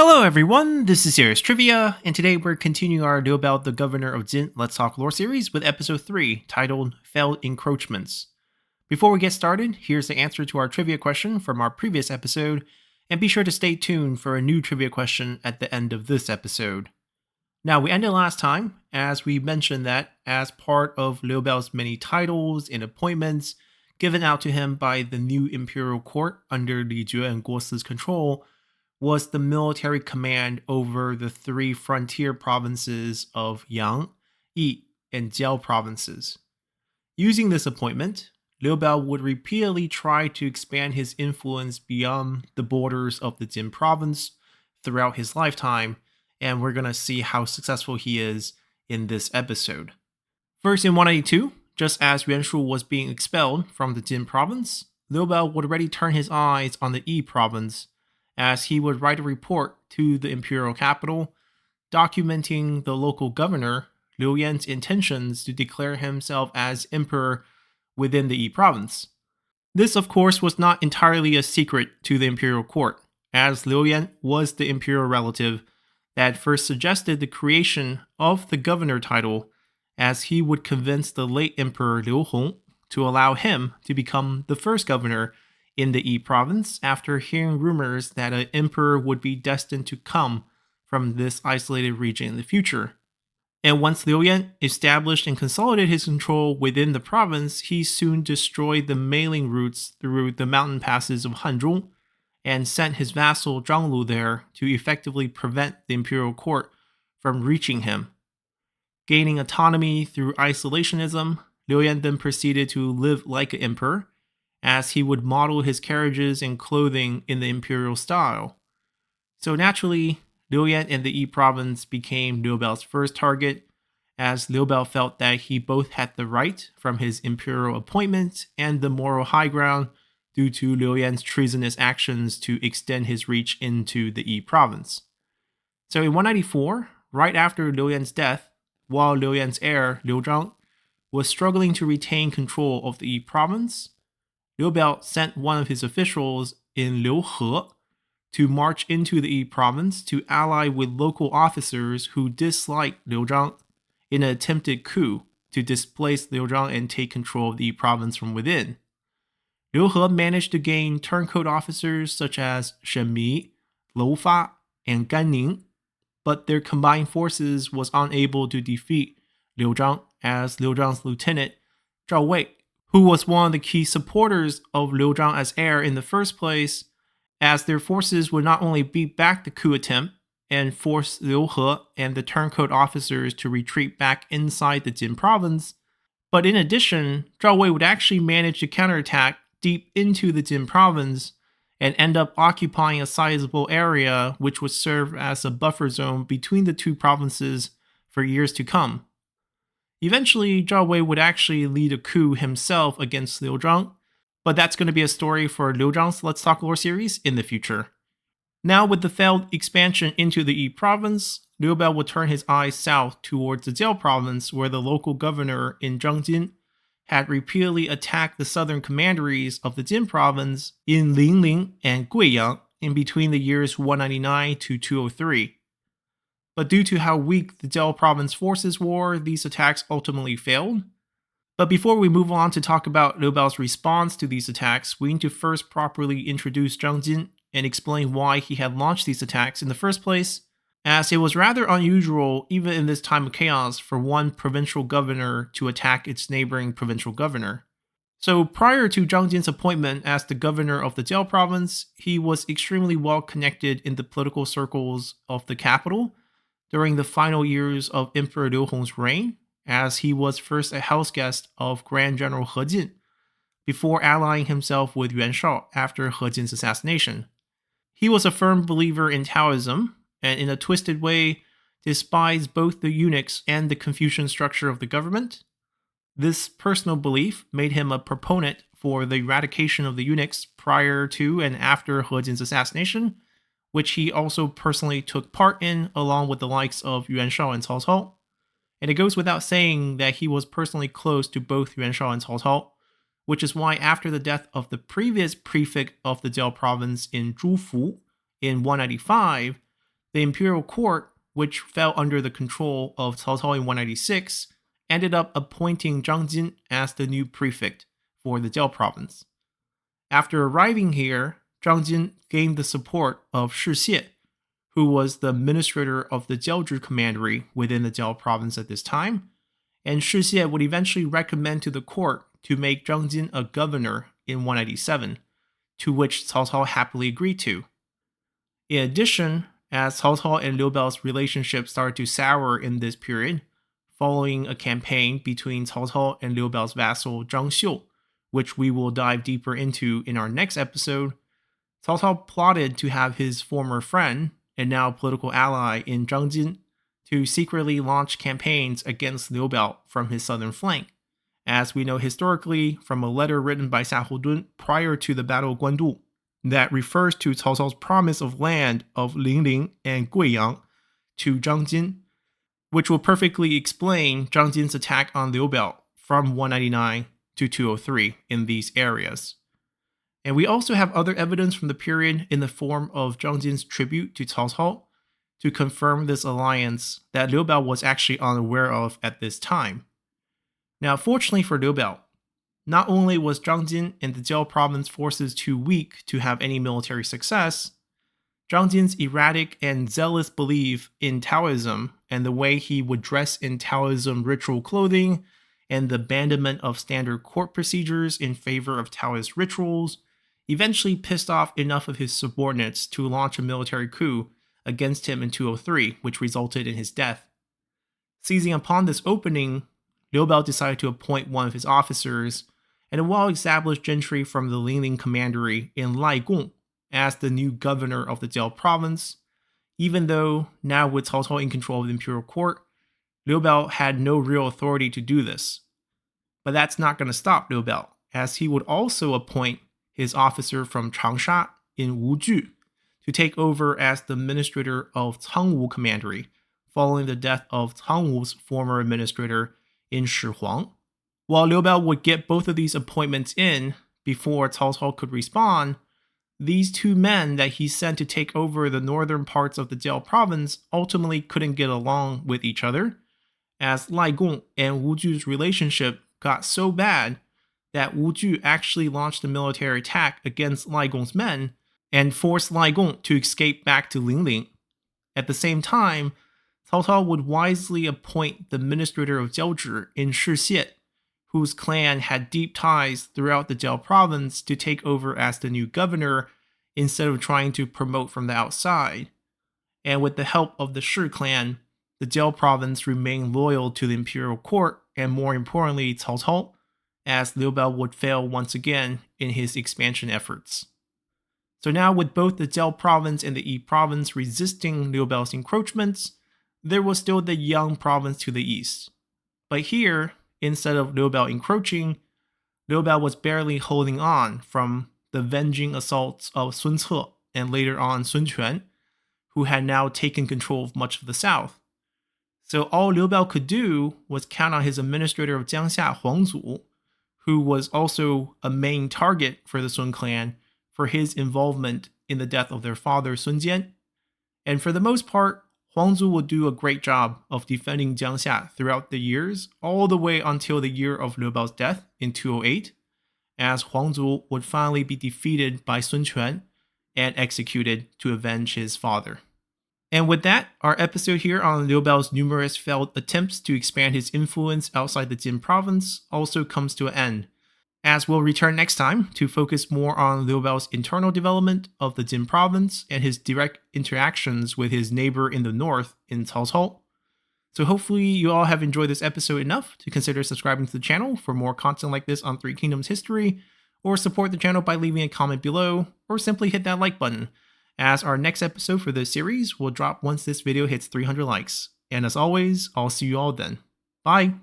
Hello everyone, this is Serious Trivia, and today we're continuing our Liu Biao the Governor of Jin Let's Talk Lore series with episode 3, titled Failed Encroachments. Before we get started, here's the answer to our trivia question from our previous episode, and be sure to stay tuned for a new trivia question at the end of this episode. Now, we ended last time, as we mentioned that as part of Liu Biao's many titles and appointments given out to him by the new imperial court under Li Jue and Guo Si's control, was the military command over the three frontier provinces of Yang, Yi, and Jiao provinces. Using this appointment, Liu Biao would repeatedly try to expand his influence beyond the borders of the Jin province throughout his lifetime, and we're going to see how successful he is in this episode. First, in 182, just as Yuan Shu was being expelled from the Jin province, Liu Biao would already turn his eyes on the Yi province, as he would write a report to the imperial capital, documenting the local governor, Liu Yan's intentions to declare himself as emperor within the Yi province. This, of course, was not entirely a secret to the imperial court, as Liu Yan was the imperial relative that first suggested the creation of the governor title, as he would convince the late emperor Liu Hong to allow him to become the first governor in the Yi province after hearing rumors that an emperor would be destined to come from this isolated region in the future. And once Liu Yan established and consolidated his control within the province, he soon destroyed the mailing routes through the mountain passes of Hanzhong and sent his vassal Zhang Lu there to effectively prevent the imperial court from reaching him. Gaining autonomy through isolationism, Liu Yan then proceeded to live like an emperor, as he would model his carriages and clothing in the imperial style. So naturally, Liu Yan and the Yi province became Liu Biao's first target, as Liu Biao felt that he both had the right from his imperial appointment and the moral high ground due to Liu Yan's treasonous actions to extend his reach into the Yi province. So in 194, right after Liu Yan's death, while Liu Yan's heir, Liu Zhang, was struggling to retain control of the Yi province, Liu Biao sent one of his officials in Liu He to march into the Yi province to ally with local officers who disliked Liu Zhang in an attempted coup to displace Liu Zhang and take control of the Yi province from within. Liu He managed to gain turncoat officers such as Shen Mi, Lou Fa, and Gan Ning, but their combined forces was unable to defeat Liu Zhang, as Liu Zhang's lieutenant, Zhao Wei, who was one of the key supporters of Liu Zhang as heir in the first place, as their forces would not only beat back the coup attempt and force Liu He and the turncoat officers to retreat back inside the Jin province, but in addition, Zhao Wei would actually manage to counterattack deep into the Jin province and end up occupying a sizable area which would serve as a buffer zone between the two provinces for years to come. Eventually, Zhao Wei would actually lead a coup himself against Liu Zhang, but that's going to be a story for Liu Zhang's Let's Talk Lore series in the future. Now, with the failed expansion into the Yi province, Liu Biao would turn his eyes south towards the Jiao province, where the local governor in Zhangjin had repeatedly attacked the southern commanderies of the Jin province in Linling and Guiyang in between the years 199 to 203. But due to how weak the Jiao province forces were, these attacks ultimately failed. But before we move on to talk about Liu Biao's response to these attacks, we need to first properly introduce Zhang Jin and explain why he had launched these attacks in the first place, as it was rather unusual, even in this time of chaos, for one provincial governor to attack its neighboring provincial governor. So prior to Zhang Jin's appointment as the governor of the Jiao province, he was extremely well connected in the political circles of the capital during the final years of Emperor Liu Hong's reign, as he was first a house guest of Grand General He Jin, before allying himself with Yuan Shao after He Jin's assassination. He was a firm believer in Taoism, and in a twisted way, despised both the eunuchs and the Confucian structure of the government. This personal belief made him a proponent for the eradication of the eunuchs prior to and after He Jin's assassination, which he also personally took part in along with the likes of Yuan Shao and Cao Cao. And it goes without saying that he was personally close to both Yuan Shao and Cao Cao, which is why after the death of the previous prefect of the Jiao province in Zhufu in 195, The imperial court, which fell under the control of Cao Cao in 196, ended up appointing Zhang Jin as the new prefect for the Jiao province. After arriving here, Zhang Jin gained the support of Shi Xie, who was the administrator of the Jiaozhi commandery within the Jiao province at this time, and Shi Xie would eventually recommend to the court to make Zhang Jin a governor in 197, to which Cao Cao happily agreed to. In addition, as Cao Cao and Liu Biao's relationship started to sour in this period, following a campaign between Cao Cao and Liu Biao's vassal Zhang Xiu, which we will dive deeper into in our next episode, Cao Cao plotted to have his former friend and now political ally in Zhang Jin to secretly launch campaigns against Liu Biao from his southern flank, as we know historically from a letter written by Xiahou Dun prior to the Battle of Guandu that refers to Cao Cao's promise of land of Linling and Guiyang to Zhang Jin, which will perfectly explain Zhang Jin's attack on Liu Biao from 199 to 203 in these areas. And we also have other evidence from the period in the form of Zhang Jin's tribute to Cao Cao to confirm this alliance that Liu Biao was actually unaware of at this time. Now, fortunately for Liu Biao, not only was Zhang Jin and the Jiao province forces too weak to have any military success, Zhang Jin's erratic and zealous belief in Taoism and the way he would dress in Taoism ritual clothing and the abandonment of standard court procedures in favor of Taoist rituals eventually pissed off enough of his subordinates to launch a military coup against him in 203, which resulted in his death. Seizing upon this opening, Liu Biao decided to appoint one of his officers and a well-established gentry from the Linling commandery in Lai Gong as the new governor of the Jiao province, even though now with Cao Cao in control of the imperial court, Liu Biao had no real authority to do this. But that's not going to stop Liu Biao, as he would also appoint his officer from Changsha in Wuju to take over as the administrator of Cangwu commandery, following the death of Cangwu's former administrator in Shihuang. While Liu Biao would get both of these appointments in before Cao Cao could respond, these two men that he sent to take over the northern parts of the Jiao province ultimately couldn't get along with each other, as Lai Gong and Wuju's relationship got so bad that Wuju actually launched a military attack against Lai Gong's men and forced Lai Gong to escape back to Linling. At the same time, Cao Cao would wisely appoint the administrator of Jiaozhi in Shi Xie, whose clan had deep ties throughout the Jiao province, to take over as the new governor instead of trying to promote from the outside. And with the help of the Shi clan, the Jiao province remained loyal to the imperial court and, more importantly, Cao Cao, as Liu Biao would fail once again in his expansion efforts. So now, with both the Jiao province and the Yi province resisting Liu Biao's encroachments, there was still the Yang province to the east. But here, instead of Liu Biao encroaching, Liu Biao was barely holding on from the avenging assaults of Sun Ce and later on Sun Quan, who had now taken control of much of the south. So all Liu Biao could do was count on his administrator of Jiangxia, Huang Zu, who was also a main target for the Sun clan for his involvement in the death of their father Sun Jian. And for the most part, Huang Zu would do a great job of defending Jiangxia throughout the years, all the way until the year of Liu Biao's death in 208, as Huang Zu would finally be defeated by Sun Quan and executed to avenge his father. And with that, our episode here on Liu Biao's numerous failed attempts to expand his influence outside the Jin province also comes to an end, as we'll return next time to focus more on Liu Biao's internal development of the Jin province and his direct interactions with his neighbor in the north in Cao Cao. So hopefully you all have enjoyed this episode enough to consider subscribing to the channel for more content like this on Three Kingdoms history, or support the channel by leaving a comment below, or simply hit that like button, as our next episode for this series will drop once this video hits 300 likes. And as always, I'll see you all then. Bye!